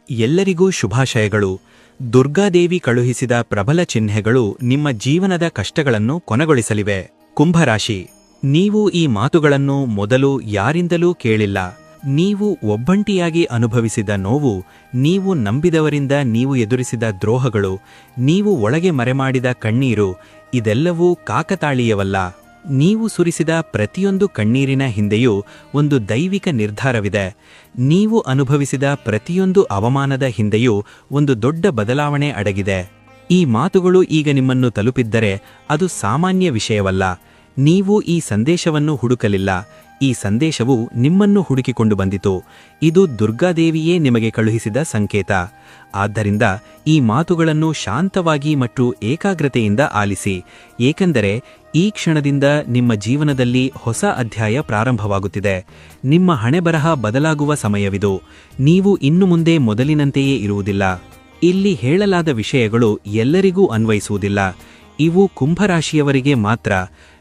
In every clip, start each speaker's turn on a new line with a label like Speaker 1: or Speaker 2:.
Speaker 1: ಎಲ್ಲರಿಗೂ ಶುಭಾಶಯಗಳು. ದುರ್ಗಾದೇವಿ ಕಳುಹಿಸಿದ ಪ್ರಬಲ ಚಿಹ್ನೆಗಳು ನಿಮ್ಮ ಜೀವನದ ಕಷ್ಟಗಳನ್ನು ಕೊನೆಗೊಳಿಸಲಿವೆ. ಕುಂಭರಾಶಿ, ನೀವು ಈ ಮಾತುಗಳನ್ನು ಮೊದಲು ಯಾರಿಂದಲೂ ಕೇಳಿಲ್ಲ. ನೀವು ಒಬ್ಬಂಟಿಯಾಗಿ ಅನುಭವಿಸಿದ ನೋವು, ನೀವು ನಂಬಿದವರಿಂದ ನೀವು ಎದುರಿಸಿದ ದ್ರೋಹಗಳು, ನೀವು ಒಳಗೆ ಮರೆಮಾಡಿದ ಕಣ್ಣೀರು, ಇದೆಲ್ಲವೂ ಕಾಕತಾಳೀಯವಲ್ಲ. ನೀವು ಸುರಿಸಿದ ಪ್ರತಿಯೊಂದು ಕಣ್ಣೀರಿನ ಹಿಂದೆಯೂ ಒಂದು ದೈವಿಕ ನಿರ್ಧಾರವಿದೆ. ನೀವು ಅನುಭವಿಸಿದ ಪ್ರತಿಯೊಂದು ಅವಮಾನದ ಹಿಂದೆಯೂ ಒಂದು ದೊಡ್ಡ ಬದಲಾವಣೆ ಅಡಗಿದೆ. ಈ ಮಾತುಗಳು ಈಗ ನಿಮ್ಮನ್ನು ತಲುಪಿದ್ದರೆ ಅದು ಸಾಮಾನ್ಯ ವಿಷಯವಲ್ಲ. ನೀವು ಈ ಸಂದೇಶವನ್ನು ಹುಡುಕಲಿಲ್ಲ, ಈ ಸಂದೇಶವು ನಿಮ್ಮನ್ನು ಹುಡುಕಿಕೊಂಡು ಬಂದಿತು. ಇದು ದುರ್ಗಾದೇವಿಯೇ ನಿಮಗೆ ಕಳುಹಿಸಿದ ಸಂಕೇತ. ಆದ್ದರಿಂದ ಈ ಮಾತುಗಳನ್ನು ಶಾಂತವಾಗಿ ಮತ್ತು ಏಕಾಗ್ರತೆಯಿಂದ ಆಲಿಸಿ, ಏಕೆಂದರೆ ಈ ಕ್ಷಣದಿಂದ ನಿಮ್ಮ ಜೀವನದಲ್ಲಿ ಹೊಸ ಅಧ್ಯಾಯ ಪ್ರಾರಂಭವಾಗುತ್ತಿದೆ. ನಿಮ್ಮ ಹಣೆಬರಹ ಬದಲಾಗುವ ಸಮಯವಿದು. ನೀವು ಇನ್ನು ಮುಂದೆ ಮೊದಲಿನಂತೆಯೇ ಇರುವುದಿಲ್ಲ. ಇಲ್ಲಿ ಹೇಳಲಾದ ವಿಷಯಗಳು ಎಲ್ಲರಿಗೂ ಅನ್ವಯಿಸುವುದಿಲ್ಲ. ಇವು ಕುಂಭರಾಶಿಯವರಿಗೆ ಮಾತ್ರ,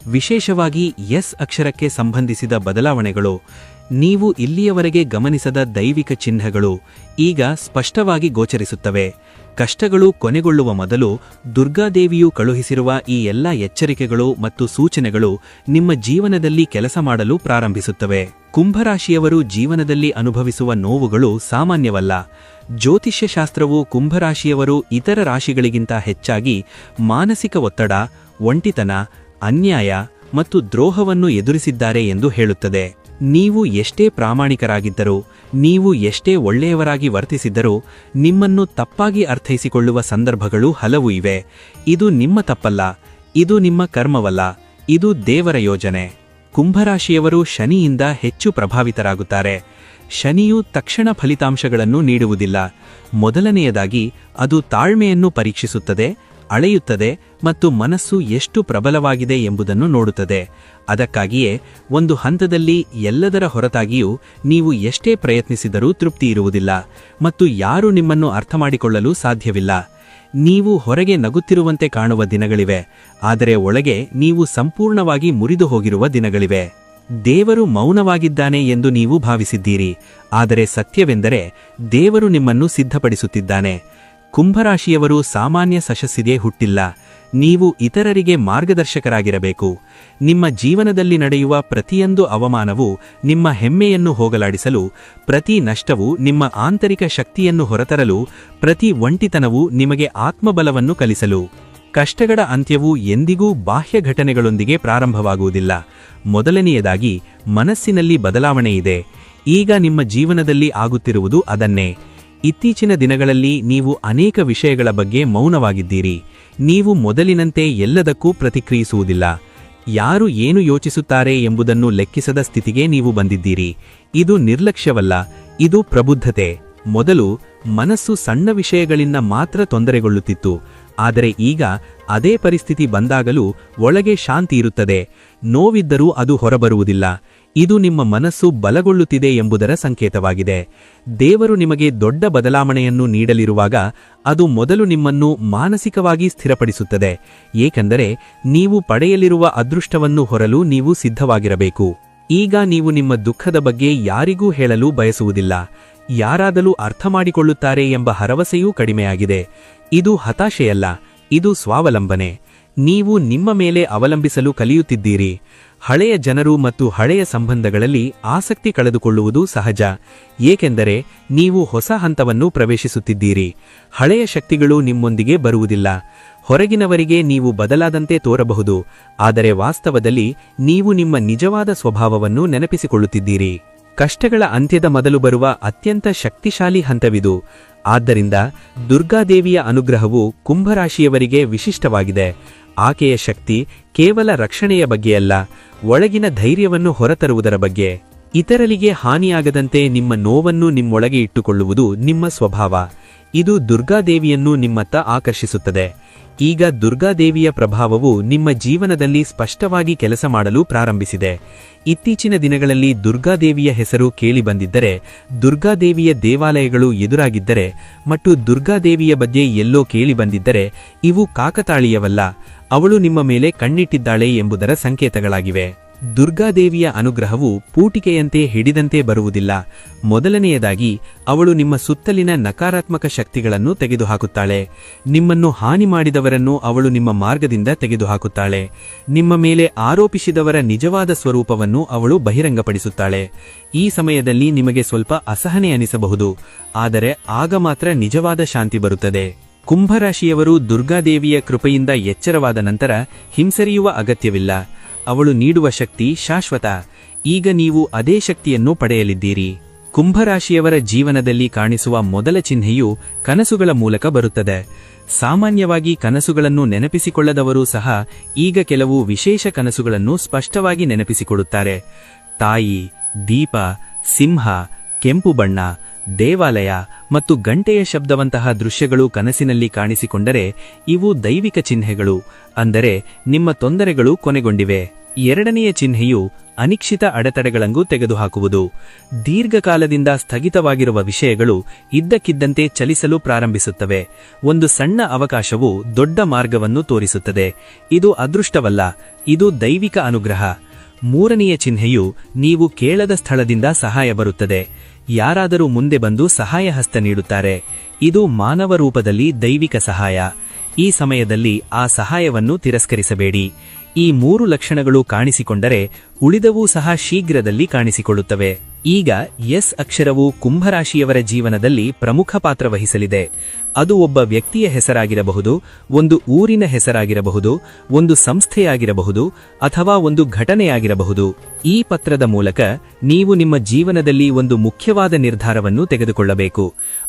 Speaker 1: ವಿಶೇಷವಾಗಿ ಎಸ್ ಅಕ್ಷರಕ್ಕೆ ಸಂಬಂಧಿಸಿದ ಬದಲಾವಣೆಗಳು. ನೀವು ಇಲ್ಲಿಯವರೆಗೆ ಗಮನಿಸದ ದೈವಿಕ ಚಿಹ್ನೆಗಳು ಈಗ ಸ್ಪಷ್ಟವಾಗಿ ಗೋಚರಿಸುತ್ತವೆ. ಕಷ್ಟಗಳು ಕೊನೆಗೊಳ್ಳುವ ಮೊದಲು ದುರ್ಗಾದೇವಿಯು ಕಳುಹಿಸಿರುವ ಈ ಎಲ್ಲ ಎಚ್ಚರಿಕೆಗಳು ಮತ್ತು ಸೂಚನೆಗಳು ನಿಮ್ಮ ಜೀವನದಲ್ಲಿ ಕೆಲಸ ಮಾಡಲು ಪ್ರಾರಂಭಿಸುತ್ತವೆ. ಕುಂಭರಾಶಿಯವರು ಜೀವನದಲ್ಲಿ ಅನುಭವಿಸುವ ನೋವುಗಳು ಸಾಮಾನ್ಯವಲ್ಲ. ಜ್ಯೋತಿಷ್ಯಶಾಸ್ತ್ರವು ಕುಂಭರಾಶಿಯವರು ಇತರ ರಾಶಿಗಳಿಗಿಂತ ಹೆಚ್ಚಾಗಿ ಮಾನಸಿಕ ಒತ್ತಡ, ಒಂಟಿತನ, ಅನ್ಯಾಯ ಮತ್ತು ದ್ರೋಹವನ್ನು ಎದುರಿಸಿದ್ದಾರೆ ಎಂದು ಹೇಳುತ್ತದೆ. ನೀವು ಎಷ್ಟೇ ಪ್ರಾಮಾಣಿಕರಾಗಿದ್ದರೂ, ನೀವು ಎಷ್ಟೇ ಒಳ್ಳೆಯವರಾಗಿ ವರ್ತಿಸಿದ್ದರೂ, ನಿಮ್ಮನ್ನು ತಪ್ಪಾಗಿ ಅರ್ಥೈಸಿಕೊಳ್ಳುವ ಸಂದರ್ಭಗಳು ಹಲವು ಇವೆ. ಇದು ನಿಮ್ಮ ತಪ್ಪಲ್ಲ, ಇದು ನಿಮ್ಮ ಕರ್ಮವಲ್ಲ, ಇದು ದೇವರ ಯೋಜನೆ. ಕುಂಭರಾಶಿಯವರು ಶನಿಯಿಂದ ಹೆಚ್ಚು ಪ್ರಭಾವಿತರಾಗುತ್ತಾರೆ. ಶನಿಯು ತಕ್ಷಣ ಫಲಿತಾಂಶಗಳನ್ನು ನೀಡುವುದಿಲ್ಲ. ಮೊದಲನೆಯದಾಗಿ ಅದು ತಾಳ್ಮೆಯನ್ನು ಪರೀಕ್ಷಿಸುತ್ತದೆ, ಅಳೆಯುತ್ತದೆ ಮತ್ತು ಮನಸ್ಸು ಎಷ್ಟು ಪ್ರಬಲವಾಗಿದೆ ಎಂಬುದನ್ನು ನೋಡುತ್ತದೆ. ಅದಕ್ಕಾಗಿಯೇ ಒಂದು ಹಂತದಲ್ಲಿ ಎಲ್ಲದರ ಹೊರತಾಗಿಯೂ ನೀವು ಎಷ್ಟೇ ಪ್ರಯತ್ನಿಸಿದರೂ ತೃಪ್ತಿ ಇರುವುದಿಲ್ಲ ಮತ್ತು ಯಾರೂ ನಿಮ್ಮನ್ನು ಅರ್ಥಮಾಡಿಕೊಳ್ಳಲು ಸಾಧ್ಯವಿಲ್ಲ. ನೀವು ಹೊರಗೆ ನಗುತ್ತಿರುವಂತೆ ಕಾಣುವ ದಿನಗಳಿವೆ, ಆದರೆ ಒಳಗೆ ನೀವು ಸಂಪೂರ್ಣವಾಗಿ ಮುರಿದು ಹೋಗಿರುವ ದಿನಗಳಿವೆ. ದೇವರು ಮೌನವಾಗಿದ್ದಾನೆ ಎಂದು ನೀವು ಭಾವಿಸಿದ್ದೀರಿ, ಆದರೆ ಸತ್ಯವೆಂದರೆ ದೇವರು ನಿಮ್ಮನ್ನು ಸಿದ್ಧಪಡಿಸುತ್ತಿದ್ದಾನೆ. ಕುಂಭರಾಶಿಯವರು ಸಾಮಾನ್ಯ ಸಶಸ್ಸಿಗೆ ಹುಟ್ಟಿಲ್ಲ. ನೀವು ಇತರರಿಗೆ ಮಾರ್ಗದರ್ಶಕರಾಗಿರಬೇಕು. ನಿಮ್ಮ ಜೀವನದಲ್ಲಿ ನಡೆಯುವ ಪ್ರತಿಯೊಂದು ಅವಮಾನವೂ ನಿಮ್ಮ ಹೆಮ್ಮೆಯನ್ನು ಹೋಗಲಾಡಿಸಲು, ಪ್ರತಿ ನಷ್ಟವೂ ನಿಮ್ಮ ಆಂತರಿಕ ಶಕ್ತಿಯನ್ನು ಹೊರತರಲು, ಪ್ರತಿ ಒಂಟಿತನವೂ ನಿಮಗೆ ಆತ್ಮಬಲವನ್ನು ಕಲಿಸಲು. ಕಷ್ಟಗಳ ಅಂತ್ಯವು ಎಂದಿಗೂ ಬಾಹ್ಯ ಘಟನೆಗಳೊಂದಿಗೆ ಪ್ರಾರಂಭವಾಗುವುದಿಲ್ಲ. ಮೊದಲನೆಯದಾಗಿ ಮನಸ್ಸಿನಲ್ಲಿ ಬದಲಾವಣೆ ಇದೆ. ಈಗ ನಿಮ್ಮ ಜೀವನದಲ್ಲಿ ಆಗುತ್ತಿರುವುದು ಅದನ್ನೇ. ಇತ್ತೀಚಿನ ದಿನಗಳಲ್ಲಿ ನೀವು ಅನೇಕ ವಿಷಯಗಳ ಬಗ್ಗೆ ಮೌನವಾಗಿದ್ದೀರಿ. ನೀವು ಮೊದಲಿನಂತೆ ಎಲ್ಲದಕ್ಕೂ ಪ್ರತಿಕ್ರಿಯಿಸುವುದಿಲ್ಲ. ಯಾರು ಏನು ಯೋಚಿಸುತ್ತಾರೆ ಎಂಬುದನ್ನು ಲೆಕ್ಕಿಸದ ಸ್ಥಿತಿಗೆ ನೀವು ಬಂದಿದ್ದೀರಿ. ಇದು ನಿರ್ಲಕ್ಷ್ಯವಲ್ಲ, ಇದು ಪ್ರಬುದ್ಧತೆ. ಮೊದಲು ಮನಸ್ಸು ಸಣ್ಣ ವಿಷಯಗಳಿಂದ ಮಾತ್ರ ತೊಂದರೆಗೊಳ್ಳುತ್ತಿತ್ತು, ಆದರೆ ಈಗ ಅದೇ ಪರಿಸ್ಥಿತಿ ಬಂದಾಗಲೂ ಒಳಗೆ ಶಾಂತಿ ಇರುತ್ತದೆ. ನೋವಿದ್ದರೂ ಅದು ಹೊರಬರುವುದಿಲ್ಲ. ಇದು ನಿಮ್ಮ ಮನಸ್ಸು ಬಲಗೊಳ್ಳುತ್ತಿದೆ ಎಂಬುದರ ಸಂಕೇತವಾಗಿದೆ. ದೇವರು ನಿಮಗೆ ದೊಡ್ಡ ಬದಲಾವಣೆಯನ್ನು ನೀಡಲಿರುವಾಗ ಅದು ಮೊದಲು ನಿಮ್ಮನ್ನು ಮಾನಸಿಕವಾಗಿ ಸ್ಥಿರಪಡಿಸುತ್ತದೆ, ಏಕೆಂದರೆ ನೀವು ಪಡೆಯಲಿರುವ ಅದೃಷ್ಟವನ್ನು ಹೊರಲು ನೀವು ಸಿದ್ಧವಾಗಿರಬೇಕು. ಈಗ ನೀವು ನಿಮ್ಮ ದುಃಖದ ಬಗ್ಗೆ ಯಾರಿಗೂ ಹೇಳಲು ಬಯಸುವುದಿಲ್ಲ. ಯಾರಾದರೂ ಅರ್ಥಮಾಡಿಕೊಳ್ಳುತ್ತಾರೆ ಎಂಬ ಭರವಸೆಯೂ ಕಡಿಮೆಯಾಗಿದೆ. ಇದು ಹತಾಶೆಯಲ್ಲ, ಇದು ಸ್ವಾವಲಂಬನೆ. ನೀವು ನಿಮ್ಮ ಮೇಲೆ ಅವಲಂಬಿಸಲು ಕಲಿಯುತ್ತಿದ್ದೀರಿ. ಹಳೆಯ ಜನರು ಮತ್ತು ಹಳೆಯ ಸಂಬಂಧಗಳಲ್ಲಿ ಆಸಕ್ತಿ ಕಳೆದುಕೊಳ್ಳುವುದು ಸಹಜ, ಏಕೆಂದರೆ ನೀವು ಹೊಸ ಹಂತವನ್ನು ಪ್ರವೇಶಿಸುತ್ತಿದ್ದೀರಿ. ಹಳೆಯ ಶಕ್ತಿಗಳು ನಿಮ್ಮೊಂದಿಗೆ ಬರುವುದಿಲ್ಲ. ಹೊರಗಿನವರಿಗೆ ನೀವು ಬದಲಾದಂತೆ ತೋರಬಹುದು, ಆದರೆ ವಾಸ್ತವದಲ್ಲಿ ನೀವು ನಿಮ್ಮ ನಿಜವಾದ ಸ್ವಭಾವವನ್ನು ನೆನಪಿಸಿಕೊಳ್ಳುತ್ತಿದ್ದೀರಿ. ಕಷ್ಟಗಳ ಅಂತ್ಯದ ಮೊದಲು ಬರುವ ಅತ್ಯಂತ ಶಕ್ತಿಶಾಲಿ ಹಂತವಿದು. ಆದ್ದರಿಂದ ದುರ್ಗಾದೇವಿಯ ಅನುಗ್ರಹವು ಕುಂಭರಾಶಿಯವರಿಗೆ ವಿಶಿಷ್ಟವಾಗಿದೆ. ಆಕೆಯ ಶಕ್ತಿ ಕೇವಲ ರಕ್ಷಣೆಯ ಬಗ್ಗೆಯಲ್ಲ, ಒಳಗಿನ ಧೈರ್ಯವನ್ನು ಹೊರತರುವುದರ ಬಗ್ಗೆ. ಇತರರಿಗೆ ಹಾನಿಯಾಗದಂತೆ ನಿಮ್ಮ ನೋವನ್ನು ನಿಮ್ಮೊಳಗೆ ಇಟ್ಟುಕೊಳ್ಳುವುದು ನಿಮ್ಮ ಸ್ವಭಾವ. ಇದು ದುರ್ಗಾದೇವಿಯನ್ನು ನಿಮ್ಮತ್ತ ಆಕರ್ಷಿಸುತ್ತದೆ. ಈಗ ದುರ್ಗಾದೇವಿಯ ಪ್ರಭಾವವು ನಿಮ್ಮ ಜೀವನದಲ್ಲಿ ಸ್ಪಷ್ಟವಾಗಿ ಕೆಲಸ ಮಾಡಲು ಪ್ರಾರಂಭಿಸಿದೆ. ಇತ್ತೀಚಿನ ದಿನಗಳಲ್ಲಿ ದುರ್ಗಾದೇವಿಯ ಹೆಸರು ಕೇಳಿಬಂದಿದ್ದರೆ, ದುರ್ಗಾದೇವಿಯ ದೇವಾಲಯಗಳು ಎದುರಾಗಿದ್ದರೆ ಮತ್ತು ದುರ್ಗಾದೇವಿಯ ಬಗ್ಗೆ ಎಲ್ಲೋ ಕೇಳಿಬಂದಿದ್ದರೆ, ಇವು ಕಾಕತಾಳೀಯವಲ್ಲ, ಅವಳು ನಿಮ್ಮ ಮೇಲೆ ಕಣ್ಣಿಟ್ಟಿದ್ದಾಳೆ ಎಂಬುದರ ಸಂಕೇತಗಳಾಗಿವೆ. ದುರ್ಗಾದೇವಿಯ ಅನುಗ್ರಹವು ಪೂಟಿಕೆಯಂತೆ ಹಿಡಿದಂತೆ ಬರುವುದಿಲ್ಲ. ಮೊದಲನೆಯದಾಗಿ ಅವಳು ನಿಮ್ಮ ಸುತ್ತಲಿನ ನಕಾರಾತ್ಮಕ ಶಕ್ತಿಗಳನ್ನು ತೆಗೆದುಹಾಕುತ್ತಾಳೆ. ನಿಮ್ಮನ್ನು ಹಾನಿ ಮಾಡಿದವರನ್ನು ಅವಳು ನಿಮ್ಮ ಮಾರ್ಗದಿಂದ ತೆಗೆದುಹಾಕುತ್ತಾಳೆ. ನಿಮ್ಮ ಮೇಲೆ ಆರೋಪಿಸಿದವರ ನಿಜವಾದ ಸ್ವರೂಪವನ್ನು ಅವಳು ಬಹಿರಂಗಪಡಿಸುತ್ತಾಳೆ. ಈ ಸಮಯದಲ್ಲಿ ನಿಮಗೆ ಸ್ವಲ್ಪ ಅಸಹನೆ ಅನಿಸಬಹುದು, ಆದರೆ ಆಗ ಮಾತ್ರ ನಿಜವಾದ ಶಾಂತಿ ಬರುತ್ತದೆ. ಕುಂಭರಾಶಿಯವರು ದುರ್ಗಾದೇವಿಯ ಕೃಪೆಯಿಂದ ಎಚ್ಚರವಾದ ನಂತರ ಹಿಂಸರಿಯುವ ಅಗತ್ಯವಿಲ್ಲ. ಅವಳು ನೀಡುವ ಶಕ್ತಿ ಶಾಶ್ವತ. ಈಗ ನೀವು ಅದೇ ಶಕ್ತಿಯನ್ನು ಪಡೆಯಲಿದ್ದೀರಿ. ಕುಂಭರಾಶಿಯವರ ಜೀವನದಲ್ಲಿ ಕಾಣಿಸುವ ಮೊದಲ ಚಿಹ್ನೆಯು ಕನಸುಗಳ ಮೂಲಕ ಬರುತ್ತದೆ. ಸಾಮಾನ್ಯವಾಗಿ ಕನಸುಗಳನ್ನು ನೆನಪಿಸಿಕೊಳ್ಳದವರೂ ಸಹ ಈಗ ಕೆಲವು ವಿಶೇಷ ಕನಸುಗಳನ್ನು ಸ್ಪಷ್ಟವಾಗಿ ನೆನಪಿಸಿಕೊಳ್ಳುತ್ತಾರೆ. ತಾಯಿ, ದೀಪ, ಸಿಂಹ, ಕೆಂಪು ಬಣ್ಣ, ದೇವಾಲಯ ಮತ್ತು ಗಂಟೆಯ ಶಬ್ದವಂತಹ ದೃಶ್ಯಗಳು ಕನಸಿನಲ್ಲಿ ಕಾಣಿಸಿಕೊಂಡರೆ ಇವು ದೈವಿಕ ಚಿಹ್ನೆಗಳು, ಅಂದರೆ ನಿಮ್ಮ ತೊಂದರೆಗಳು ಕೊನೆಗೊಂಡಿವೆ. ಎರಡನೆಯ ಚಿಹ್ನೆಯು ಅನಿಶ್ಚಿತ ಅಡೆತಡೆಗಳನ್ನು ತೆಗೆದುಹಾಕುವುದು. ದೀರ್ಘಕಾಲದಿಂದ ಸ್ಥಗಿತವಾಗಿರುವ ವಿಷಯಗಳು ಇದ್ದಕ್ಕಿದ್ದಂತೆ ಚಲಿಸಲು ಪ್ರಾರಂಭಿಸುತ್ತವೆ. ಒಂದು ಸಣ್ಣ ಅವಕಾಶವು ದೊಡ್ಡ ಮಾರ್ಗವನ್ನು ತೋರಿಸುತ್ತದೆ. ಇದು ಅದೃಷ್ಟವಲ್ಲ, ಇದು ದೈವಿಕ ಅನುಗ್ರಹ. ಮೂರನೆಯ ಚಿಹ್ನೆಯು ನೀವು ಕೇಳದ ಸ್ಥಳದಿಂದ ಸಹಾಯ ಬರುತ್ತದೆ. ಯಾರಾದರೂ ಮುಂದೆ ಬಂದು ಸಹಾಯ ಹಸ್ತ ನೀಡುತ್ತಾರೆ. ಇದು ಮಾನವ ರೂಪದಲ್ಲಿ ದೈವಿಕ ಸಹಾಯ. ಈ ಸಮಯದಲ್ಲಿ ಆ ಸಹಾಯವನ್ನು ತಿರಸ್ಕರಿಸಬೇಡಿ. ಈ ಮೂರು ಲಕ್ಷಣಗಳು ಕಾಣಿಸಿಕೊಂಡರೆ ಉಳಿದವೂ ಸಹ ಶೀಘ್ರದಲ್ಲಿ ಕಾಣಿಸಿಕೊಳ್ಳುತ್ತವೆ. ಈಗ ಎಸ್ ಅಕ್ಷರವು ಕುಂಭರಾಶಿಯವರ ಜೀವನದಲ್ಲಿ ಪ್ರಮುಖ ಪಾತ್ರ ವಹಿಸಲಿದೆ. ಅದು ಒಬ್ಬ ವ್ಯಕ್ತಿಯ ಹೆಸರಾಗಿರಬಹುದು, ಒಂದು ಊರಿನ ಹೆಸರಾಗಿರಬಹುದು, ಒಂದು ಸಂಸ್ಥೆಯಾಗಿರಬಹುದು, ಅಥವಾ ಒಂದು ಘಟನೆಯಾಗಿರಬಹುದು. ಈ ಪತ್ರದ ಮೂಲಕ ನೀವು ನಿಮ್ಮ ಜೀವನದಲ್ಲಿ ಒಂದು ಮುಖ್ಯವಾದ ನಿರ್ಧಾರವನ್ನು ತೆಗೆದುಕೊಳ್ಳಬೇಕು.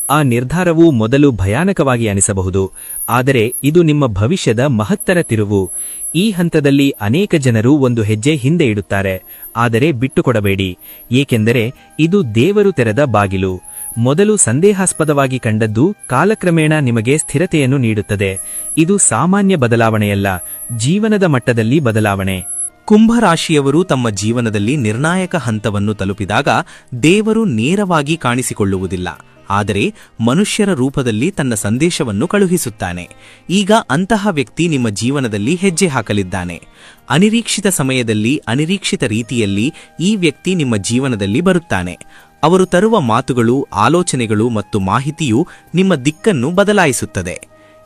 Speaker 1: ಆ ನಿರ್ಧಾರವು ಮೊದಲು ಭಯಾನಕವಾಗಿ ಅನಿಸಬಹುದು, ಆದರೆ ಇದು ನಿಮ್ಮ ಭವಿಷ್ಯದ ಮಹತ್ತರ ತಿರುವು. ಈ ಹಂತದಲ್ಲಿ ಅನೇಕ ಜನರು ಒಂದು ಹೆಜ್ಜೆ ಹಿಂದೆ ಇಡುತ್ತಾರೆ, ಆದರೆ ಬಿಟ್ಟುಕೊಡಬೇಡಿ, ಏಕೆಂದರೆ ಇದು ದೇವರು ತೆರೆದ ಬಾಗಿಲು. ಮೊದಲು ಸಂದೇಹಾಸ್ಪದವಾಗಿ ಕಂಡದ್ದು ಕಾಲಕ್ರಮೇಣ ನಿಮಗೆ ಸ್ಥಿರತೆಯನ್ನು ನೀಡುತ್ತದೆ. ಇದು ಸಾಮಾನ್ಯ ಬದಲಾವಣೆಯಲ್ಲ, ಜೀವನದ ಮಟ್ಟದಲ್ಲಿ ಬದಲಾವಣೆ.
Speaker 2: ಕುಂಭರಾಶಿಯವರು ತಮ್ಮ ಜೀವನದಲ್ಲಿ ನಿರ್ಣಾಯಕ ಹಂತವನ್ನು ತಲುಪಿದಾಗ ದೇವರು ನೇರವಾಗಿ ಕಾಣಿಸಿಕೊಳ್ಳುವುದಿಲ್ಲ, ಆದರೆ ಮನುಷ್ಯರ ರೂಪದಲ್ಲಿ ತನ್ನ ಸಂದೇಶವನ್ನು ಕಳುಹಿಸುತ್ತಾನೆ. ಈಗ ಅಂತಹ ವ್ಯಕ್ತಿ ನಿಮ್ಮ ಜೀವನದಲ್ಲಿ ಹೆಜ್ಜೆ ಹಾಕಲಿದ್ದಾನೆ. ಅನಿರೀಕ್ಷಿತ ಸಮಯದಲ್ಲಿ ಅನಿರೀಕ್ಷಿತ ರೀತಿಯಲ್ಲಿ ಈ ವ್ಯಕ್ತಿ ನಿಮ್ಮ ಜೀವನದಲ್ಲಿ ಬರುತ್ತಾನೆ. ಅವರು ತರುವ ಮಾತುಗಳು, ಆಲೋಚನೆಗಳು ಮತ್ತು ಮಾಹಿತಿಯು ನಿಮ್ಮ ದಿಕ್ಕನ್ನು ಬದಲಾಯಿಸುತ್ತದೆ.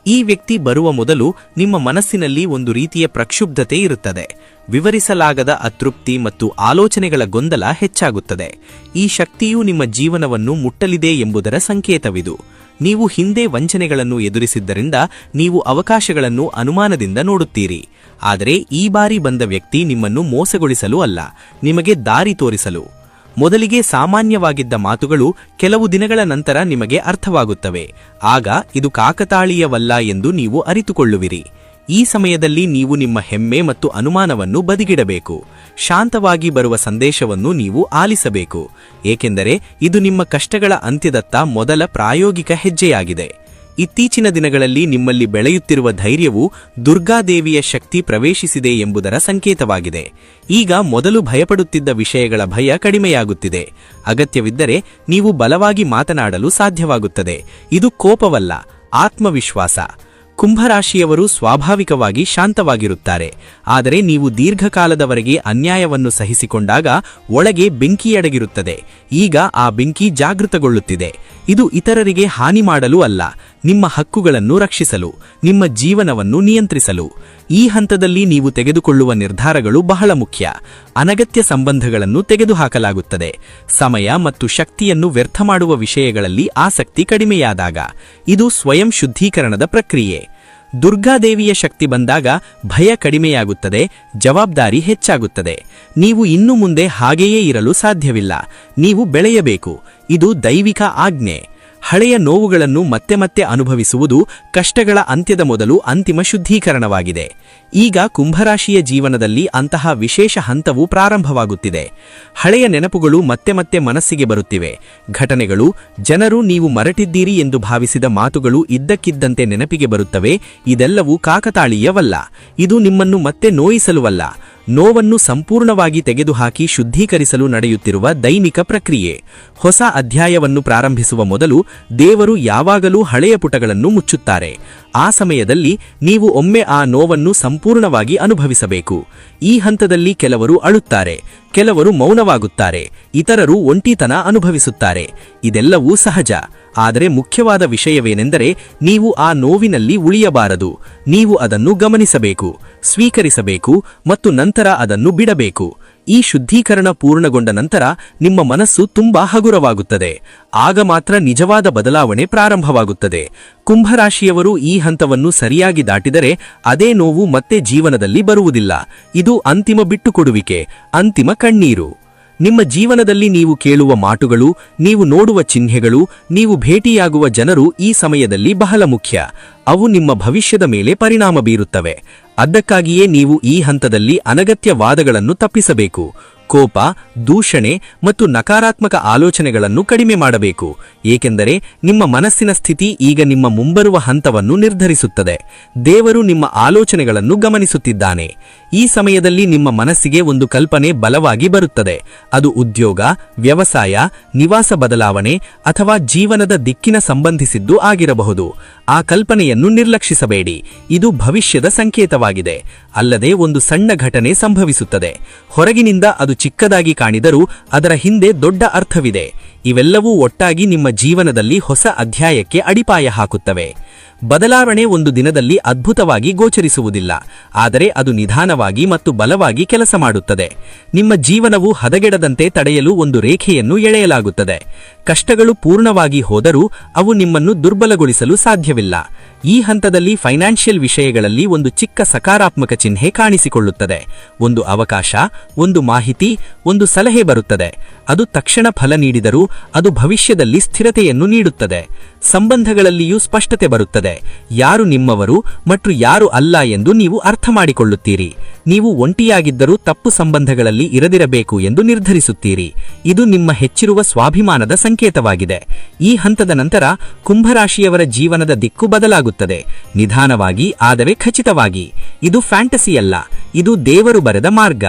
Speaker 2: ಈ ವ್ಯಕ್ತಿ ಬರುವ ಮೊದಲು ನಿಮ್ಮ ಮನಸ್ಸಿನಲ್ಲಿ ಒಂದು ರೀತಿಯ ಪ್ರಕ್ಷುಬ್ಧತೆ ಇರುತ್ತದೆ. ವಿವರಿಸಲಾಗದ ಅತೃಪ್ತಿ ಮತ್ತು ಆಲೋಚನೆಗಳ ಗೊಂದಲ ಹೆಚ್ಚಾಗುತ್ತದೆ. ಈ ಶಕ್ತಿಯು ನಿಮ್ಮ ಜೀವನವನ್ನು ಮುಟ್ಟಲಿದೆ ಎಂಬುದರ ಸಂಕೇತವಿದು. ನೀವು ಹಿಂದೆ ವಂಚನೆಗಳನ್ನು ಎದುರಿಸಿದ್ದರಿಂದ ನೀವು ಅವಕಾಶಗಳನ್ನು ಅನುಮಾನದಿಂದ ನೋಡುತ್ತೀರಿ. ಆದರೆ ಈ ಬಾರಿ ಬಂದ ವ್ಯಕ್ತಿ ನಿಮ್ಮನ್ನು ಮೋಸಗೊಳಿಸಲು ಅಲ್ಲ, ನಿಮಗೆ ದಾರಿ ತೋರಿಸಲು. ಮೊದಲಿಗೆ ಸಾಮಾನ್ಯವಾಗಿದ್ದ ಮಾತುಗಳು ಕೆಲವು ದಿನಗಳ ನಂತರ ನಿಮಗೆ ಅರ್ಥವಾಗುತ್ತವೆ. ಆಗ ಇದು ಕಾಕತಾಳೀಯವಲ್ಲ ಎಂದು ನೀವು ಅರಿತುಕೊಳ್ಳುವಿರಿ. ಈ ಸಮಯದಲ್ಲಿ ನೀವು ನಿಮ್ಮ ಹೆಮ್ಮೆ ಮತ್ತು ಅನುಮಾನವನ್ನು ಬದಿಗಿಡಬೇಕು. ಶಾಂತವಾಗಿ ಬರುವ ಸಂದೇಶವನ್ನು ನೀವು ಆಲಿಸಬೇಕು, ಏಕೆಂದರೆ ಇದು ನಿಮ್ಮ ಕಷ್ಟಗಳ ಅಂತ್ಯದತ್ತ ಮೊದಲ ಪ್ರಾಯೋಗಿಕ ಹೆಜ್ಜೆಯಾಗಿದೆ. ಇತ್ತೀಚಿನ ದಿನಗಳಲ್ಲಿ ನಿಮ್ಮಲ್ಲಿ ಬೆಳೆಯುತ್ತಿರುವ ಧೈರ್ಯವು ದುರ್ಗಾದೇವಿಯ ಶಕ್ತಿ ಪ್ರವೇಶಿಸಿದೆ ಎಂಬುದರ ಸಂಕೇತವಾಗಿದೆ. ಈಗ ಮೊದಲು ಭಯಪಡುತ್ತಿದ್ದ ವಿಷಯಗಳ ಭಯ ಕಡಿಮೆಯಾಗುತ್ತಿದೆ. ಅಗತ್ಯವಿದ್ದರೆ ನೀವು ಬಲವಾಗಿ ಮಾತನಾಡಲು ಸಾಧ್ಯವಾಗುತ್ತದೆ. ಇದು ಕೋಪವಲ್ಲ, ಆತ್ಮವಿಶ್ವಾಸ. ಕುಂಭರಾಶಿಯವರು ಸ್ವಾಭಾವಿಕವಾಗಿ ಶಾಂತವಾಗಿರುತ್ತಾರೆ, ಆದರೆ ನೀವು ದೀರ್ಘಕಾಲದವರೆಗೆ ಅನ್ಯಾಯವನ್ನು ಸಹಿಸಿಕೊಂಡಾಗ ಒಳಗೆ ಬೆಂಕಿಯಡಗಿರುತ್ತದೆ. ಈಗ ಆ ಬೆಂಕಿ ಜಾಗೃತಗೊಳ್ಳುತ್ತಿದೆ. ಇದು ಇತರರಿಗೆ ಹಾನಿ ಮಾಡಲು ಅಲ್ಲ, ನಿಮ್ಮ ಹಕ್ಕುಗಳನ್ನು ರಕ್ಷಿಸಲು, ನಿಮ್ಮ ಜೀವನವನ್ನು ನಿಯಂತ್ರಿಸಲು. ಈ ಹಂತದಲ್ಲಿ ನೀವು ತೆಗೆದುಕೊಳ್ಳುವ ನಿರ್ಧಾರಗಳು ಬಹಳ ಮುಖ್ಯ. ಅನಗತ್ಯ ಸಂಬಂಧಗಳನ್ನು ತೆಗೆದುಹಾಕಲಾಗುತ್ತದೆ. ಸಮಯ ಮತ್ತು ಶಕ್ತಿಯನ್ನು ವ್ಯರ್ಥ ಮಾಡುವ ವಿಷಯಗಳಲ್ಲಿ ಆಸಕ್ತಿ ಕಡಿಮೆಯಾದಾಗ ಇದು ಸ್ವಯಂ ಶುದ್ಧೀಕರಣದ ಪ್ರಕ್ರಿಯೆ. ದುರ್ಗಾದೇವಿಯ ಶಕ್ತಿ ಬಂದಾಗ ಭಯ ಕಡಿಮೆಯಾಗುತ್ತದೆ, ಜವಾಬ್ದಾರಿ ಹೆಚ್ಚಾಗುತ್ತದೆ. ನೀವು ಇನ್ನು ಮುಂದೆ ಹಾಗೆಯೇ ಇರಲು ಸಾಧ್ಯವಿಲ್ಲ, ನೀವು ಬೆಳೆಯಬೇಕು. ಇದು ದೈವಿಕ ಆಜ್ಞೆ. ಹಳೆಯ ನೋವುಗಳನ್ನು ಮತ್ತೆ ಮತ್ತೆ ಅನುಭವಿಸುವುದು ಕಷ್ಟಗಳ ಅಂತ್ಯದ ಮೊದಲು ಅಂತಿಮ ಶುದ್ಧೀಕರಣವಾಗಿದೆ. ಈಗ ಕುಂಭರಾಶಿಯ ಜೀವನದಲ್ಲಿ ಅಂತಹ ವಿಶೇಷ ಹಂತವು ಪ್ರಾರಂಭವಾಗುತ್ತಿದೆ. ಹಳೆಯ ನೆನಪುಗಳು ಮತ್ತೆ ಮತ್ತೆ ಮನಸ್ಸಿಗೆ ಬರುತ್ತಿವೆ. ಘಟನೆಗಳು, ಜನರು, ನೀವು ಮರೆತಿದ್ದೀರಿ ಎಂದು ಭಾವಿಸಿದ ಮಾತುಗಳು ಇದ್ದಕ್ಕಿದ್ದಂತೆ ನೆನಪಿಗೆ ಬರುತ್ತವೆ. ಇದೆಲ್ಲವೂ ಕಾಕತಾಳೀಯವಲ್ಲ, ಇದು ನಿಮ್ಮನ್ನು ಮತ್ತೆ ನೋಯಿಸಲುವಲ್ಲ, ನೋವನ್ನು ಸಂಪೂರ್ಣವಾಗಿ ತೆಗೆದುಹಾಕಿ ಶುದ್ಧೀಕರಿಸಲು ನಡೆಯುತ್ತಿರುವ ದೈನಿಕ ಪ್ರಕ್ರಿಯೆ. ಹೊಸ ಅಧ್ಯಾಯವನ್ನು ಪ್ರಾರಂಭಿಸುವ ಮೊದಲು ದೇವರು ಯಾವಾಗಲೂ ಹಳೆಯ ಪುಟಗಳನ್ನು ಮುಚ್ಚುತ್ತಾರೆ. ಆ ಸಮಯದಲ್ಲಿ ನೀವು ಒಮ್ಮೆ ಆ ನೋವನ್ನು ಸಂಪೂರ್ಣವಾಗಿ ಅನುಭವಿಸಬೇಕು. ಈ ಹಂತದಲ್ಲಿ ಕೆಲವರು ಅಳುತ್ತಾರೆ, ಕೆಲವರು ಮೌನವಾಗುತ್ತಾರೆ, ಇತರರು ಒಂಟಿತನ ಅನುಭವಿಸುತ್ತಾರೆ. ಇದೆಲ್ಲವೂ ಸಹಜ. ಆದರೆ ಮುಖ್ಯವಾದ ವಿಷಯವೇನೆಂದರೆ ನೀವು ಆ ನೋವಿನಲ್ಲಿ ಉಳಿಯಬಾರದು. ನೀವು ಅದನ್ನು ಗಮನಿಸಬೇಕು, ಸ್ವೀಕರಿಸಬೇಕು ಮತ್ತು ನಂತರ ಅದನ್ನು ಬಿಡಬೇಕು. ಈ ಶುದ್ಧೀಕರಣ ಪೂರ್ಣಗೊಂಡ ನಂತರ ನಿಮ್ಮ ಮನಸ್ಸು ತುಂಬಾ ಹಗುರವಾಗುತ್ತದೆ. ಆಗ ಮಾತ್ರ ನಿಜವಾದ ಬದಲಾವಣೆ ಪ್ರಾರಂಭವಾಗುತ್ತದೆ. ಕುಂಭರಾಶಿಯವರು ಈ ಹಂತವನ್ನು ಸರಿಯಾಗಿ ದಾಟಿದರೆ ಅದೇ ನೋವು ಮತ್ತೆ ಜೀವನದಲ್ಲಿ ಬರುವುದಿಲ್ಲ. ಇದು ಅಂತಿಮ ಬಿಟ್ಟುಕೊಡುವಿಕೆ, ಅಂತಿಮ ಕಣ್ಣೀರು. ನಿಮ್ಮ ಜೀವನದಲ್ಲಿ ನೀವು ಕೇಳುವ ಮಾತುಗಳು, ನೀವು ನೋಡುವ ಚಿಹ್ನೆಗಳು, ನೀವು ಭೇಟಿಯಾಗುವ ಜನರು ಈ ಸಮಯದಲ್ಲಿ ಬಹಳ ಮುಖ್ಯ. ಅವು ನಿಮ್ಮ ಭವಿಷ್ಯದ ಮೇಲೆ ಪರಿಣಾಮ ಬೀರುತ್ತವೆ. ಅದಕ್ಕಾಗಿಯೇ ನೀವು ಈ ಹಂತದಲ್ಲಿ ಅನಗತ್ಯ ವಾದಗಳನ್ನು ತಪ್ಪಿಸಬೇಕು. ಕೋಪ, ದೂಷಣೆ ಮತ್ತು ನಕಾರಾತ್ಮಕ ಆಲೋಚನೆಗಳನ್ನು ಕಡಿಮೆ ಮಾಡಬೇಕು. ಏಕೆಂದರೆ ನಿಮ್ಮ ಮನಸ್ಸಿನ ಸ್ಥಿತಿ ಈಗ ನಿಮ್ಮ ಮುಂಬರುವ ಹಂತವನ್ನು ನಿರ್ಧರಿಸುತ್ತದೆ. ದೇವರು ನಿಮ್ಮ ಆಲೋಚನೆಗಳನ್ನು ಗಮನಿಸುತ್ತಿದ್ದಾನೆ. ಈ ಸಮಯದಲ್ಲಿ ನಿಮ್ಮ ಮನಸ್ಸಿಗೆ ಒಂದು ಕಲ್ಪನೆ ಬಲವಾಗಿ ಬರುತ್ತದೆ. ಅದು ಉದ್ಯೋಗ, ವ್ಯವಸಾಯ, ನಿವಾಸ ಬದಲಾವಣೆ ಅಥವಾ ಜೀವನದ ದಿಕ್ಕಿನ ಸಂಬಂಧಿಸಿದ್ದು ಆಗಿರಬಹುದು. ಆ ಕಲ್ಪನೆಯನ್ನು ನಿರ್ಲಕ್ಷಿಸಬೇಡಿ. ಇದು ಭವಿಷ್ಯದ ಸಂಕೇತವಾಗಿದೆ. ಅಲ್ಲದೆ ಒಂದು ಸಣ್ಣ ಘಟನೆ ಸಂಭವಿಸುತ್ತದೆ. ಹೊರಗಿನಿಂದ ಅದು ಚಿಕ್ಕದಾಗಿ ಕಾಣಿದರೂ ಅದರ ಹಿಂದೆ ದೊಡ್ಡ ಅರ್ಥವಿದೆ. ಇವೆಲ್ಲವೂ ಒಟ್ಟಾಗಿ ನಿಮ್ಮ ಜೀವನದಲ್ಲಿ ಹೊಸ ಅಧ್ಯಾಯಕ್ಕೆ ಅಡಿಪಾಯ ಹಾಕುತ್ತವೆ. ಬದಲಾವಣೆ ಒಂದು ದಿನದಲ್ಲಿ ಅದ್ಭುತವಾಗಿ ಗೋಚರಿಸುವುದಿಲ್ಲ, ಆದರೆ ಅದು ನಿಧಾನವಾಗಿ ಮತ್ತು ಬಲವಾಗಿ ಕೆಲಸ ಮಾಡುತ್ತದೆ. ನಿಮ್ಮ ಜೀವನವು ಹದಗೆಡದಂತೆ ತಡೆಯಲು ಒಂದು ರೇಖೆಯನ್ನು ಎಳೆಯಲಾಗುತ್ತದೆ. ಕಷ್ಟಗಳು ಪೂರ್ಣವಾಗಿ ಹೋದರೂ ಅವು ನಿಮ್ಮನ್ನು ದುರ್ಬಲಗೊಳಿಸಲು ಸಾಧ್ಯವಿಲ್ಲ. ಈ ಹಂತದಲ್ಲಿ ಫೈನಾನ್ಷಿಯಲ್ ವಿಷಯಗಳಲ್ಲಿ ಒಂದು ಚಿಕ್ಕ ಸಕಾರಾತ್ಮಕ ಚಿಹ್ನೆ ಕಾಣಿಸಿಕೊಳ್ಳುತ್ತದೆ. ಒಂದು ಅವಕಾಶ, ಒಂದು ಮಾಹಿತಿ, ಒಂದು ಸಲಹೆ ಬರುತ್ತದೆ. ಅದು ತಕ್ಷಣ ಫಲ ನೀಡಿದರೂ ಅದು ಭವಿಷ್ಯದಲ್ಲಿ ಸ್ಥಿರತೆಯನ್ನು ನೀಡುತ್ತದೆ. ಸಂಬಂಧಗಳಲ್ಲಿಯೂ ಸ್ಪಷ್ಟತೆ ಬರುತ್ತದೆ. ಯಾರು ನಿಮ್ಮವರು ಮತ್ತು ಯಾರು ಅಲ್ಲ ಎಂದು ನೀವು ಅರ್ಥ ಮಾಡಿಕೊಳ್ಳುತ್ತೀರಿ. ನೀವು ಒಂಟಿಯಾಗಿದ್ದರೂ ತಪ್ಪು ಸಂಬಂಧಗಳಲ್ಲಿ ಇರದಿರಬೇಕು ಎಂದು ನಿರ್ಧರಿಸುತ್ತೀರಿ. ಇದು ನಿಮ್ಮ ಹೆಚ್ಚಿರುವ ಸ್ವಾಭಿಮಾನದ ಸಂಕೇತವಾಗಿದೆ. ಈ ಹಂತದ ನಂತರ ಕುಂಭರಾಶಿಯವರ ಜೀವನದ ದಿಕ್ಕು ಬದಲಾಗುತ್ತದೆ. ನಿಧಾನವಾಗಿ ಆದರೆ ಖಚಿತವಾಗಿ. ಇದು ಫ್ಯಾಂಟಸಿಯಲ್ಲ, ಇದು ದೇವರು ಬರೆದ ಮಾರ್ಗ.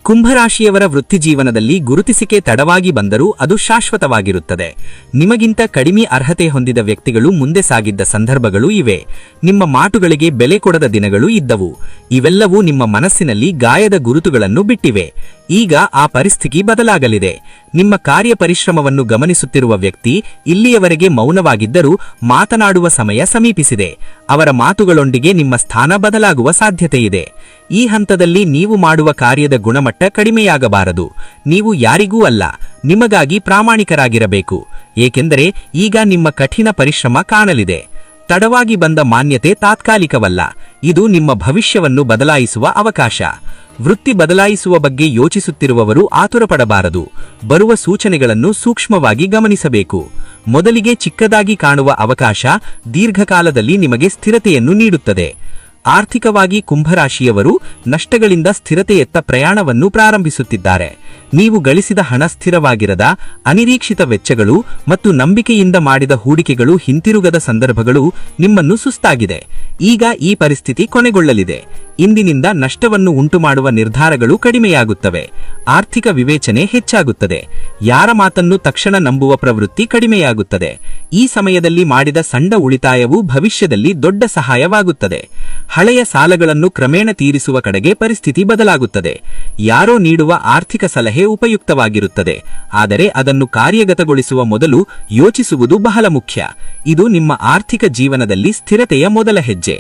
Speaker 2: ಕುಂಭರಾಶಿಯವರ ವೃತ್ತಿಜೀವನದಲ್ಲಿ ಗುರುತಿಸಿಕೆ ತಡವಾಗಿ ಬಂದರೂ ಅದು ಶಾಶ್ವತವಾಗಿರುತ್ತದೆ. ನಿಮಗಿಂತ ಕಡಿಮೆ ಅರ್ಹತೆ ಹೊಂದಿದ ವ್ಯಕ್ತಿಗಳು ಮುಂದೆ ಸಾಗಿದ್ದ ಸಂದರ್ಭಗಳು ಇವೆ. ನಿಮ್ಮ ಮಾತುಗಳಿಗೆ ಬೆಲೆ ಕೊಡದ ದಿನಗಳು ಇದ್ದವು. ಇವೆಲ್ಲವೂ ನಿಮ್ಮ ಮನಸ್ಸಿನಲ್ಲಿ ಗಾಯದ ಗುರುತುಗಳನ್ನು ಬಿಟ್ಟಿವೆ. ಈಗ ಆ ಪರಿಸ್ಥಿತಿ ಬದಲಾಗಲಿದೆ. ನಿಮ್ಮ ಕಾರ್ಯ ಪರಿಶ್ರಮವನ್ನು ಗಮನಿಸುತ್ತಿರುವ ವ್ಯಕ್ತಿ ಇಲ್ಲಿಯವರೆಗೆ ಮೌನವಾಗಿದ್ದರೂ ಮಾತನಾಡುವ ಸಮಯ ಸಮೀಪಿಸಿದೆ. ಅವರ ಮಾತುಗಳೊಂದಿಗೆ ನಿಮ್ಮ ಸ್ಥಾನ ಬದಲಾಗುವ ಸಾಧ್ಯತೆಯಿದೆ. ಈ ಹಂತದಲ್ಲಿ ನೀವು ಮಾಡುವ ಕಾರ್ಯದ ಗುಣಮಟ್ಟ ಕಡಿಮೆಯಾಗಬಾರದು. ನೀವು ಯಾರಿಗೂ ಅಲ್ಲ, ನಿಮಗಾಗಿ ಪ್ರಾಮಾಣಿಕರಾಗಿರಬೇಕು. ಏಕೆಂದರೆ ಈಗ ನಿಮ್ಮ ಕಠಿಣ ಪರಿಶ್ರಮ ಕಾಣಲಿದೆ. ತಡವಾಗಿ ಬಂದ ಮಾನ್ಯತೆ ತಾತ್ಕಾಲಿಕವಲ್ಲ, ಇದು ನಿಮ್ಮ ಭವಿಷ್ಯವನ್ನು ಬದಲಾಯಿಸುವ ಅವಕಾಶ. ವೃತ್ತಿ ಬದಲಾಯಿಸುವ ಬಗ್ಗೆ ಯೋಚಿಸುತ್ತಿರುವವರು ಆತುರಪಡಬಾರದು. ಬರುವ ಸೂಚನೆಗಳನ್ನು ಸೂಕ್ಷ್ಮವಾಗಿ ಗಮನಿಸಬೇಕು. ಮೊದಲಿಗೆ ಚಿಕ್ಕದಾಗಿ ಕಾಣುವ ಅವಕಾಶ ದೀರ್ಘಕಾಲದಲ್ಲಿ ನಿಮಗೆ ಸ್ಥಿರತೆಯನ್ನು ನೀಡುತ್ತದೆ. ಆರ್ಥಿಕವಾಗಿ ಕುಂಭರಾಶಿಯವರು ನಷ್ಟಗಳಿಂದ ಸ್ಥಿರತೆಯತ್ತ ಪ್ರಯಾಣವನ್ನು ಪ್ರಾರಂಭಿಸುತ್ತಿದ್ದಾರೆ. ನೀವು ಗಳಿಸಿದ ಹಣ ಸ್ಥಿರವಾಗಿರದ ಅನಿರೀಕ್ಷಿತ ವೆಚ್ಚಗಳು ಮತ್ತು ನಂಬಿಕೆಯಿಂದ ಮಾಡಿದ ಹೂಡಿಕೆಗಳು ಹಿಂತಿರುಗದ ಸಂದರ್ಭಗಳು ನಿಮ್ಮನ್ನು ಸುಸ್ತಾಗಿದೆ. ಈಗ ಈ ಪರಿಸ್ಥಿತಿ ಕೊನೆಗೊಳ್ಳಲಿದೆ. ಇಂದಿನಿಂದ ನಷ್ಟವನ್ನು ಉಂಟುಮಾಡುವ ನಿರ್ಧಾರಗಳು ಕಡಿಮೆಯಾಗುತ್ತವೆ. ಆರ್ಥಿಕ ವಿವೇಚನೆ ಹೆಚ್ಚಾಗುತ್ತದೆ. ಯಾರ ಮಾತನ್ನು ತಕ್ಷಣ ನಂಬುವ ಪ್ರವೃತ್ತಿ ಕಡಿಮೆಯಾಗುತ್ತದೆ. ಈ ಸಮಯದಲ್ಲಿ ಮಾಡಿದ ಸಣ್ಣ ಉಳಿತಾಯವು ಭವಿಷ್ಯದಲ್ಲಿ ದೊಡ್ಡ ಸಹಾಯವಾಗುತ್ತದೆ. ಹಳೆಯ ಸಾಲಗಳನ್ನು ಕ್ರಮೇಣ ತೀರಿಸುವ ಕಡೆಗೆ ಪರಿಸ್ಥಿತಿ ಬದಲಾಗುತ್ತದೆ. ಯಾರೋ ನೀಡುವ ಆರ್ಥಿಕ ಸಲಹೆ ಉಪಯುಕ್ತವಾಗಿರುತ್ತದೆ, ಆದರೆ ಅದನ್ನು ಕಾರ್ಯಗತಗೊಳಿಸುವ ಮೊದಲು ಯೋಚಿಸುವುದು ಬಹಳ ಮುಖ್ಯ. ಇದು ನಿಮ್ಮ ಆರ್ಥಿಕ ಜೀವನದಲ್ಲಿ ಸ್ಥಿರತೆಯ ಮೊದಲ ಹೆಜ್ಜೆ.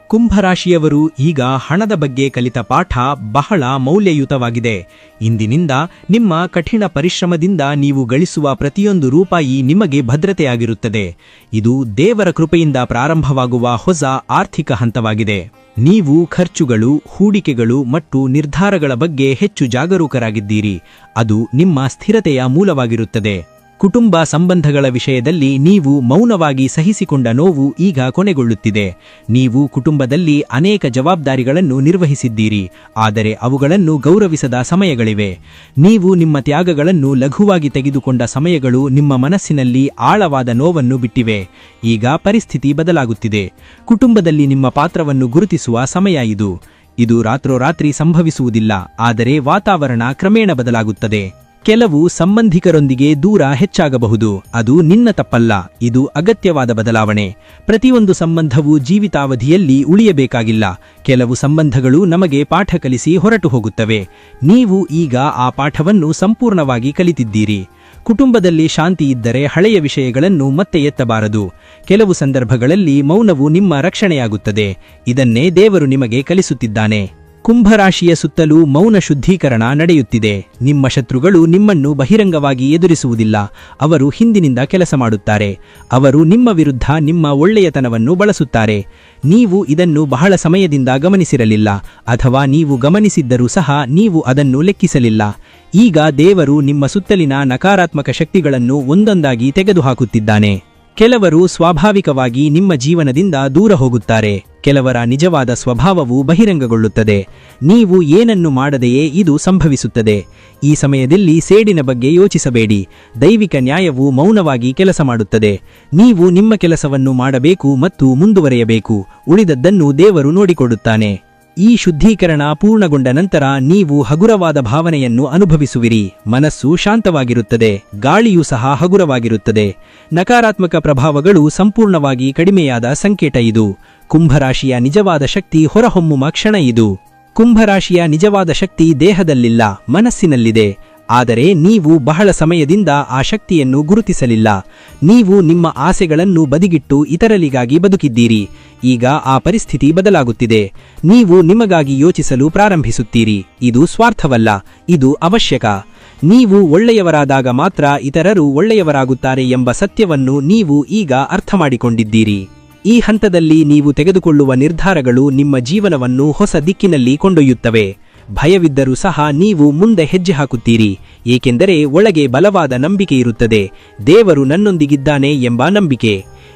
Speaker 1: ಕುಂಭರಾಶಿಯವರು ಈಗ ಹಣದ ಬಗ್ಗೆ ಕಲಿತ ಪಾಠ ಬಹಳ ಮೌಲ್ಯಯುತವಾಗಿದೆ. ಇಂದಿನಿಂದ ನಿಮ್ಮ ಕಠಿಣ ಪರಿಶ್ರಮದಿಂದ ನೀವು ಗಳಿಸುವ ಪ್ರತಿಯೊಂದು ರೂಪಾಯಿ ನಿಮಗೆ ಭದ್ರತೆಯಾಗಿರುತ್ತದೆ. ಇದು ದೇವರ ಕೃಪೆಯಿಂದ ಪ್ರಾರಂಭವಾಗುವ ಹೊಸ ಆರ್ಥಿಕ ಹಂತವಾಗಿದೆ. ನೀವು ಖರ್ಚುಗಳು, ಹೂಡಿಕೆಗಳು ಮತ್ತು ನಿರ್ಧಾರಗಳ ಬಗ್ಗೆ ಹೆಚ್ಚು ಜಾಗರೂಕರಾಗಿದ್ದೀರಿ. ಅದು ನಿಮ್ಮ ಸ್ಥಿರತೆಯ ಮೂಲವಾಗಿರುತ್ತದೆ. ಕುಟುಂಬ ಸಂಬಂಧಗಳ ವಿಷಯದಲ್ಲಿ ನೀವು ಮೌನವಾಗಿ ಸಹಿಸಿಕೊಂಡ ನೋವು ಈಗ ಕೊನೆಗೊಳ್ಳುತ್ತಿದೆ. ನೀವು ಕುಟುಂಬದಲ್ಲಿ ಅನೇಕ ಜವಾಬ್ದಾರಿಗಳನ್ನು ನಿರ್ವಹಿಸಿದ್ದೀರಿ, ಆದರೆ ಅವುಗಳನ್ನು ಗೌರವಿಸದ ಸಮಯಗಳಿವೆ. ನೀವು ನಿಮ್ಮ ತ್ಯಾಗಗಳನ್ನು ಲಘುವಾಗಿ ತೆಗೆದುಕೊಂಡ ಸಮಯಗಳು ನಿಮ್ಮ ಮನಸ್ಸಿನಲ್ಲಿ ಆಳವಾದ ನೋವನ್ನು ಬಿಟ್ಟಿವೆ. ಈಗ ಪರಿಸ್ಥಿತಿ ಬದಲಾಗುತ್ತಿದೆ. ಕುಟುಂಬದಲ್ಲಿ ನಿಮ್ಮ ಪಾತ್ರವನ್ನು ಗುರುತಿಸುವ ಸಮಯ ಇದು.
Speaker 3: ಇದು ರಾತ್ರೋರಾತ್ರಿ ಸಂಭವಿಸುವುದಿಲ್ಲ, ಆದರೆ ವಾತಾವರಣ ಕ್ರಮೇಣ ಬದಲಾಗುತ್ತದೆ. ಕೆಲವು ಸಂಬಂಧಿಕರೊಂದಿಗೆ ದೂರ ಹೆಚ್ಚಾಗಬಹುದು. ಅದು ನಿನ್ನ ತಪ್ಪಲ್ಲ, ಇದು ಅಗತ್ಯವಾದ ಬದಲಾವಣೆ. ಪ್ರತಿಯೊಂದು ಸಂಬಂಧವೂ ಜೀವಿತಾವಧಿಯಲ್ಲಿ ಉಳಿಯಬೇಕಾಗಿಲ್ಲ. ಕೆಲವು ಸಂಬಂಧಗಳು ನಮಗೆ ಪಾಠ ಕಲಿಸಿ ಹೊರಟು ಹೋಗುತ್ತವೆ. ನೀವು ಈಗ ಆ ಪಾಠವನ್ನು ಸಂಪೂರ್ಣವಾಗಿ ಕಲಿತಿದ್ದೀರಿ. ಕುಟುಂಬದಲ್ಲಿ ಶಾಂತಿ ಇದ್ದರೆ ಹಳೆಯ ವಿಷಯಗಳನ್ನು ಮತ್ತೆ ಎತ್ತಬಾರದು. ಕೆಲವು ಸಂದರ್ಭಗಳಲ್ಲಿ ಮೌನವು ನಿಮ್ಮ ರಕ್ಷಣೆಯಾಗುತ್ತದೆ. ಇದನ್ನೇ ದೇವರು ನಿಮಗೆ ಕಲಿಸುತ್ತಿದ್ದಾನೆ. ಕುಂಭರಾಶಿಯ ಸುತ್ತಲೂ ಮೌನ ಶುದ್ಧೀಕರಣ ನಡೆಯುತ್ತಿದೆ. ನಿಮ್ಮ ಶತ್ರುಗಳು ನಿಮ್ಮನ್ನು ಬಹಿರಂಗವಾಗಿ ಎದುರಿಸುವುದಿಲ್ಲ. ಅವರು ಹಿಂದಿನಿಂದ ಕೆಲಸ ಮಾಡುತ್ತಾರೆ. ಅವರು ನಿಮ್ಮ ವಿರುದ್ಧ ನಿಮ್ಮ ಒಳ್ಳೆಯತನವನ್ನು ಬಳಸುತ್ತಾರೆ. ನೀವು ಇದನ್ನು ಬಹಳ ಸಮಯದಿಂದ ಗಮನಿಸಿರಲಿಲ್ಲ, ಅಥವಾ ನೀವು ಗಮನಿಸಿದ್ದರೂ ಸಹ ನೀವು ಅದನ್ನು ಲೆಕ್ಕಿಸಲಿಲ್ಲ. ಈಗ ದೇವರು ನಿಮ್ಮ ಸುತ್ತಲಿನ ನಕಾರಾತ್ಮಕ ಶಕ್ತಿಗಳನ್ನು ಒಂದೊಂದಾಗಿ ತೆಗೆದುಹಾಕುತ್ತಿದ್ದಾನೆ. ಕೆಲವರು ಸ್ವಾಭಾವಿಕವಾಗಿ ನಿಮ್ಮ ಜೀವನದಿಂದ ದೂರ ಹೋಗುತ್ತಾರೆ. ಕೆಲವರ ನಿಜವಾದ ಸ್ವಭಾವವು ಬಹಿರಂಗಗೊಳ್ಳುತ್ತದೆ. ನೀವು ಏನನ್ನು ಮಾಡದೆಯೇ ಇದು ಸಂಭವಿಸುತ್ತದೆ. ಈ ಸಮಯದಲ್ಲಿ ಸೇಡಿನ ಬಗ್ಗೆ ಯೋಚಿಸಬೇಡಿ. ದೈವಿಕ ನ್ಯಾಯವು ಮೌನವಾಗಿ ಕೆಲಸ ಮಾಡುತ್ತದೆ. ನೀವು ನಿಮ್ಮ ಕೆಲಸವನ್ನು ಮಾಡಬೇಕು ಮತ್ತು ಮುಂದುವರೆಯಬೇಕು. ಉಳಿದದ್ದನ್ನು ದೇವರು ನೋಡಿಕೊಳ್ಳುತ್ತಾನೆ. ಈ ಶುದ್ಧೀಕರಣ ಪೂರ್ಣಗೊಂಡ ನಂತರ ನೀವು ಹಗುರವಾದ ಭಾವನೆಯನ್ನು ಅನುಭವಿಸುವಿರಿ. ಮನಸ್ಸು ಶಾಂತವಾಗಿರುತ್ತದೆ, ಗಾಳಿಯೂ ಸಹ ಹಗುರವಾಗಿರುತ್ತದೆ. ನಕಾರಾತ್ಮಕ ಪ್ರಭಾವಗಳು ಸಂಪೂರ್ಣವಾಗಿ ಕಡಿಮೆಯಾದ ಸಂಕೇತ ಇದು. ಕುಂಭರಾಶಿಯ ನಿಜವಾದ ಶಕ್ತಿ ಹೊರಹೊಮ್ಮುವ ಕ್ಷಣ ಇದು. ಕುಂಭರಾಶಿಯ ನಿಜವಾದ ಶಕ್ತಿ ದೇಹದಲ್ಲಿಲ್ಲ, ಮನಸ್ಸಿನಲ್ಲಿದೆ. ಆದರೆ ನೀವು ಬಹಳ ಸಮಯದಿಂದ ಆ ಶಕ್ತಿಯನ್ನು ಗುರುತಿಸಲಿಲ್ಲ. ನೀವು ನಿಮ್ಮ ಆಸೆಗಳನ್ನು ಬದಿಗಿಟ್ಟು ಇತರರಿಗಾಗಿ ಬದುಕಿದ್ದೀರಿ. ಈಗ ಆ ಪರಿಸ್ಥಿತಿ ಬದಲಾಗುತ್ತಿದೆ. ನೀವು ನಿಮಗಾಗಿ ಯೋಚಿಸಲು ಪ್ರಾರಂಭಿಸುತ್ತೀರಿ. ಇದು ಸ್ವಾರ್ಥವಲ್ಲ, ಇದು ಅವಶ್ಯಕ. ನೀವು ಒಳ್ಳೆಯವರಾದಾಗ ಮಾತ್ರ ಇತರರು ಒಳ್ಳೆಯವರಾಗುತ್ತಾರೆ ಎಂಬ ಸತ್ಯವನ್ನು ನೀವು ಈಗ ಅರ್ಥಮಾಡಿಕೊಂಡಿದ್ದೀರಿ. ಈ ಹಂತದಲ್ಲಿ ನೀವು ತೆಗೆದುಕೊಳ್ಳುವ ನಿರ್ಧಾರಗಳು ನಿಮ್ಮ ಜೀವನವನ್ನು ಹೊಸ ದಿಕ್ಕಿನಲ್ಲಿ ಕೊಂಡೊಯ್ಯುತ್ತವೆ. ಭಯವಿದ್ದರೂ ಸಹ ನೀವು ಮುಂದೆ ಹೆಜ್ಜೆ ಹಾಕುತ್ತೀರಿ, ಏಕೆಂದರೆ ಒಳಗೆ ಬಲವಾದ ನಂಬಿಕೆ ಇರುತ್ತದೆ. ದೇವರು ನನ್ನೊಂದಿಗಿದ್ದಾನೆ ಎಂಬ ನಂಬಿಕೆ.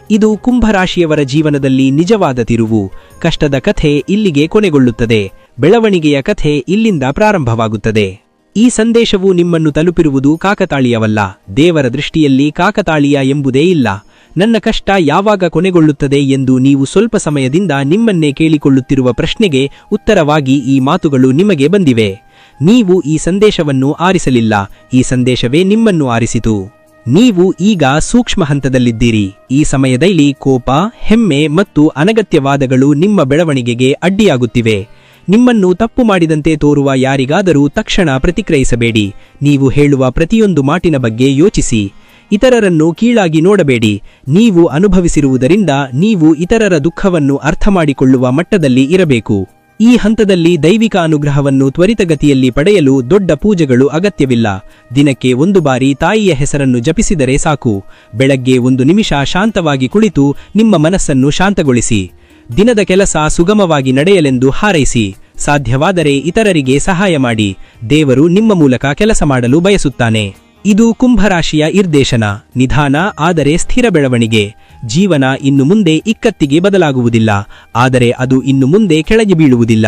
Speaker 3: ಇದು ಕುಂಭರಾಶಿಯವರ ಜೀವನದಲ್ಲಿ ನಿಜವಾದ ತಿರುವು. ಕಷ್ಟದ ಕಥೆ ಇಲ್ಲಿಗೆ ಕೊನೆಗೊಳ್ಳುತ್ತದೆ. ಬೆಳವಣಿಗೆಯ ಕಥೆ ಇಲ್ಲಿಂದ ಪ್ರಾರಂಭವಾಗುತ್ತದೆ. ಈ ಸಂದೇಶವು ನಿಮ್ಮನ್ನು ತಲುಪಿರುವುದು ಕಾಕತಾಳೀಯವಲ್ಲ. ದೇವರ ದೃಷ್ಟಿಯಲ್ಲಿ ಕಾಕತಾಳೀಯ ಎಂಬುದೇ ಇಲ್ಲ. ನನ್ನ ಕಷ್ಟ ಯಾವಾಗ ಕೊನೆಗೊಳ್ಳುತ್ತದೆ ಎಂದು ನೀವು ಸ್ವಲ್ಪ ಸಮಯದಿಂದ ನಿಮ್ಮನ್ನೇ ಕೇಳಿಕೊಳ್ಳುತ್ತಿರುವ ಪ್ರಶ್ನೆಗೆ ಉತ್ತರವಾಗಿ ಈ ಮಾತುಗಳು ನಿಮಗೆ ಬಂದಿವೆ. ನೀವು ಈ ಸಂದೇಶವನ್ನು ಆರಿಸಲಿಲ್ಲ, ಈ ಸಂದೇಶವೇ ನಿಮ್ಮನ್ನು ಆರಿಸಿತು. ನೀವು ಈಗ ಸೂಕ್ಷ್ಮ ಹಂತದಲ್ಲಿದ್ದೀರಿ. ಈ ಸಮಯದಲ್ಲಿ ಕೋಪ, ಹೆಮ್ಮೆ ಮತ್ತು ಅನಗತ್ಯವಾದಗಳು ನಿಮ್ಮ ಬೆಳವಣಿಗೆಗೆ ಅಡ್ಡಿಯಾಗುತ್ತಿವೆ. ನಿಮ್ಮನ್ನು ತಪ್ಪು ಮಾಡಿದಂತೆ ತೋರುವ ಯಾರಿಗಾದರೂ ತಕ್ಷಣ ಪ್ರತಿಕ್ರಿಯಿಸಬೇಡಿ. ನೀವು ಹೇಳುವ ಪ್ರತಿಯೊಂದು ಮಾತಿನ ಬಗ್ಗೆ ಯೋಚಿಸಿ. ಇತರರನ್ನು ಕೀಳಾಗಿ ನೋಡಬೇಡಿ. ನೀವು ಅನುಭವಿಸಿರುವುದರಿಂದ ನೀವು ಇತರರ ದುಃಖವನ್ನು ಅರ್ಥಮಾಡಿಕೊಳ್ಳುವ ಮಟ್ಟದಲ್ಲಿ ಇರಬೇಕು. ಈ ಹಂತದಲ್ಲಿ ದೈವಿಕ ಅನುಗ್ರಹವನ್ನು ತ್ವರಿತಗತಿಯಲ್ಲಿ ಪಡೆಯಲು ದೊಡ್ಡ ಪೂಜೆಗಳು ಅಗತ್ಯವಿಲ್ಲ. ದಿನಕ್ಕೆ 1 ಬಾರಿ ತಾಯಿಯ ಹೆಸರನ್ನು ಜಪಿಸಿದರೆ ಸಾಕು. ಬೆಳಗ್ಗೆ 1 ನಿಮಿಷ ಶಾಂತವಾಗಿ ಕುಳಿತು ನಿಮ್ಮ ಮನಸ್ಸನ್ನು ಶಾಂತಗೊಳಿಸಿ. ದಿನದ ಕೆಲಸ ಸುಗಮವಾಗಿ ನಡೆಯಲೆಂದು ಹಾರೈಸಿ. ಸಾಧ್ಯವಾದರೆ ಇತರರಿಗೆ ಸಹಾಯ ಮಾಡಿ. ದೇವರು ನಿಮ್ಮ ಮೂಲಕ ಕೆಲಸ ಮಾಡಲು ಬಯಸುತ್ತಾನೆ. ಇದು ಕುಂಭರಾಶಿಯ ನಿರ್ದೇಶನ. ನಿಧಾನ ಆದರೆ ಸ್ಥಿರ ಬೆಳವಣಿಗೆ. ಜೀವನ ಇನ್ನು ಮುಂದೆ ಇಕ್ಕತ್ತಿಗೆ ಬದಲಾಗುವುದಿಲ್ಲ, ಆದರೆ ಅದು ಇನ್ನು ಮುಂದೆ ಕೆಳಗೆ ಬೀಳುವುದಿಲ್ಲ.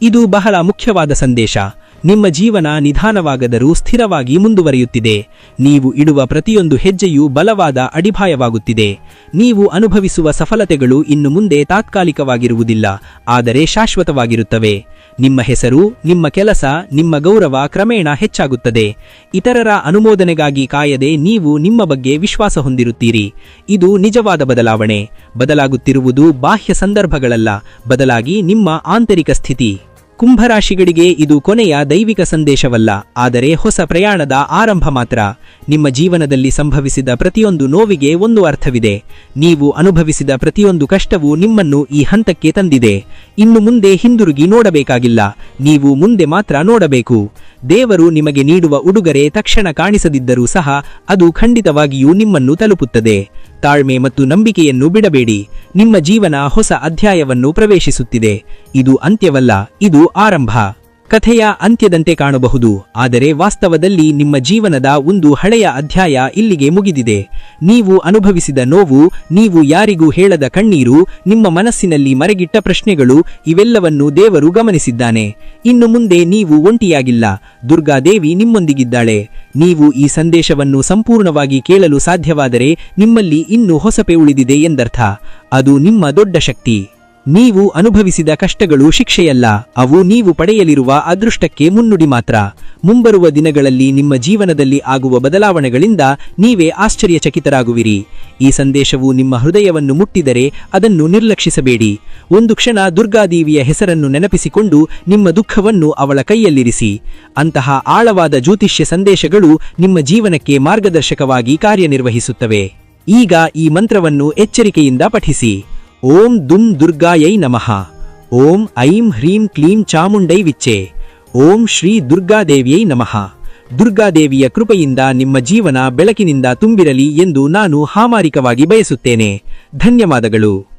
Speaker 3: ಇದು ಬಹಳ ಮುಖ್ಯವಾದ ಸಂದೇಶ. ನಿಮ್ಮ ಜೀವನ ನಿಧಾನವಾಗದರೂ ಸ್ಥಿರವಾಗಿ ಮುಂದುವರಿಯುತ್ತಿದೆ. ನೀವು ಇಡುವ ಪ್ರತಿಯೊಂದು ಹೆಜ್ಜೆಯೂ ಬಲವಾದ ಅಡಿಪಾಯವಾಗುತ್ತಿದೆ. ನೀವು ಅನುಭವಿಸುವ ಸಫಲತೆಗಳು ಇನ್ನು ಮುಂದೆ ತಾತ್ಕಾಲಿಕವಾಗಿರುವುದಿಲ್ಲ, ಆದರೆ ಶಾಶ್ವತವಾಗಿರುತ್ತವೆ. ನಿಮ್ಮ ಹೆಸರು, ನಿಮ್ಮ ಕೆಲಸ, ನಿಮ್ಮ ಗೌರವ ಕ್ರಮೇಣ ಹೆಚ್ಚಾಗುತ್ತದೆ. ಇತರರ ಅನುಮೋದನೆಗಾಗಿ ಕಾಯದೆ ನೀವು ನಿಮ್ಮ ಬಗ್ಗೆ ವಿಶ್ವಾಸ ಹೊಂದಿರುತ್ತೀರಿ. ಇದು ನಿಜವಾದ ಬದಲಾವಣೆ. ಬದಲಾಗುತ್ತಿರುವುದು ಬಾಹ್ಯ ಸಂದರ್ಭಗಳಲ್ಲ, ಬದಲಾಗಿ ನಿಮ್ಮ ಆಂತರಿಕ ಸ್ಥಿತಿ. ಕುಂಭರಾಶಿಗಳಿಗೆ ಇದು ಕೊನೆಯ ದೈವಿಕ ಸಂದೇಶವಲ್ಲ, ಆದರೆ ಹೊಸ ಪ್ರಯಾಣದ ಆರಂಭ ಮಾತ್ರ. ನಿಮ್ಮ ಜೀವನದಲ್ಲಿ ಸಂಭವಿಸಿದ ಪ್ರತಿಯೊಂದು ನೋವಿಗೆ ಒಂದು ಅರ್ಥವಿದೆ. ನೀವು ಅನುಭವಿಸಿದ ಪ್ರತಿಯೊಂದು ಕಷ್ಟವೂ ನಿಮ್ಮನ್ನು ಈ ಹಂತಕ್ಕೆ ತಂದಿದೆ. ಇನ್ನು ಮುಂದೆ ಹಿಂದಿರುಗಿ ನೋಡಬೇಕಾಗಿಲ್ಲ, ನೀವು ಮುಂದೆ ಮಾತ್ರ ನೋಡಬೇಕು. ದೇವರು ನಿಮಗೆ ನೀಡುವ ಉಡುಗೊರೆ ತಕ್ಷಣ ಕಾಣಿಸದಿದ್ದರೂ ಸಹ ಅದು ಖಂಡಿತವಾಗಿಯೂ ನಿಮ್ಮನ್ನು ತಲುಪುತ್ತದೆ. ತಾಳ್ಮೆ ಮತ್ತು ನಂಬಿಕೆಯನ್ನು ಬಿಡಬೇಡಿ. ನಿಮ್ಮ ಜೀವನ ಹೊಸ ಅಧ್ಯಾಯವನ್ನು ಪ್ರವೇಶಿಸುತ್ತಿದೆ. ಇದು ಅಂತ್ಯವಲ್ಲ, ಇದು ಆರಂಭ. ಕಥೆಯ ಅಂತ್ಯದಂತೆ ಕಾಣಬಹುದು, ಆದರೆ ವಾಸ್ತವದಲ್ಲಿ ನಿಮ್ಮ ಜೀವನದ ಒಂದು ಹಳೆಯ ಅಧ್ಯಾಯ ಇಲ್ಲಿಗೆ ಮುಗಿದಿದೆ. ನೀವು ಅನುಭವಿಸಿದ ನೋವು, ನೀವು ಯಾರಿಗೂ ಹೇಳದ ಕಣ್ಣೀರು, ನಿಮ್ಮ ಮನಸ್ಸಿನಲ್ಲಿ ಮರೆಗಿಟ್ಟ ಪ್ರಶ್ನೆಗಳು, ಇವೆಲ್ಲವನ್ನೂ ದೇವರು ಗಮನಿಸಿದ್ದಾನೆ. ಇನ್ನು ಮುಂದೆ ನೀವು ಒಂಟಿಯಾಗಿಲ್ಲ. ದುರ್ಗಾದೇವಿ ನಿಮ್ಮೊಂದಿಗಿದ್ದಾಳೆ. ನೀವು ಈ ಸಂದೇಶವನ್ನು ಸಂಪೂರ್ಣವಾಗಿ ಕೇಳಲು ಸಾಧ್ಯವಾದರೆ ನಿಮ್ಮಲ್ಲಿ ಇನ್ನೂ ಹೊಸಪೆ ಉಳಿದಿದೆ ಎಂದರ್ಥ. ಅದು ನಿಮ್ಮ ದೊಡ್ಡ ಶಕ್ತಿ. ನೀವು ಅನುಭವಿಸಿದ ಕಷ್ಟಗಳು ಶಿಕ್ಷೆಯಲ್ಲ, ಅವು ನೀವು ಪಡೆಯಲಿರುವ ಅದೃಷ್ಟಕ್ಕೆ ಮುನ್ನುಡಿ ಮಾತ್ರ. ಮುಂಬರುವ ದಿನಗಳಲ್ಲಿ ನಿಮ್ಮ ಜೀವನದಲ್ಲಿ ಆಗುವ ಬದಲಾವಣೆಗಳಿಂದ ನೀವೇ ಆಶ್ಚರ್ಯಚಕಿತರಾಗುವಿರಿ. ಈ ಸಂದೇಶವು ನಿಮ್ಮ ಹೃದಯವನ್ನು ಮುಟ್ಟಿದರೆ ಅದನ್ನು ನಿರ್ಲಕ್ಷಿಸಬೇಡಿ. ಒಂದು ಕ್ಷಣ ದುರ್ಗಾದೇವಿಯ ಹೆಸರನ್ನು ನೆನಪಿಸಿಕೊಂಡು ನಿಮ್ಮ ದುಃಖವನ್ನು ಅವಳ ಕೈಯಲ್ಲಿರಿಸಿ. ಅಂತಹ ಆಳವಾದ ಜ್ಯೋತಿಷ್ಯ ಸಂದೇಶಗಳು ನಿಮ್ಮ ಜೀವನಕ್ಕೆ ಮಾರ್ಗದರ್ಶಕವಾಗಿ ಕಾರ್ಯನಿರ್ವಹಿಸುತ್ತವೆ. ಈಗ ಈ ಮಂತ್ರವನ್ನು ಎಚ್ಚರಿಕೆಯಿಂದ ಪಠಿಸಿ. ಓಂ ದುಂ ದುರ್ಗಾಯೈ ನಮಃ. ಓಂ ಐಂ ಹ್ರೀಂ ಕ್ಲೀಂ ಚಾಮುಂಡೈ ವಿಚ್ಚೆ. ಓಂ ಶ್ರೀ ದುರ್ಗಾದೇವಿಯೈ ನಮಃ. ದುರ್ಗಾದೇವಿಯ ಕೃಪೆಯಿಂದ ನಿಮ್ಮ ಜೀವನ ಬೆಳಕಿನಿಂದ ತುಂಬಿರಲಿ ಎಂದು ನಾನು ಹಾಮಾರಿಕವಾಗಿ ಬಯಸುತ್ತೇನೆ. ಧನ್ಯವಾದಗಳು.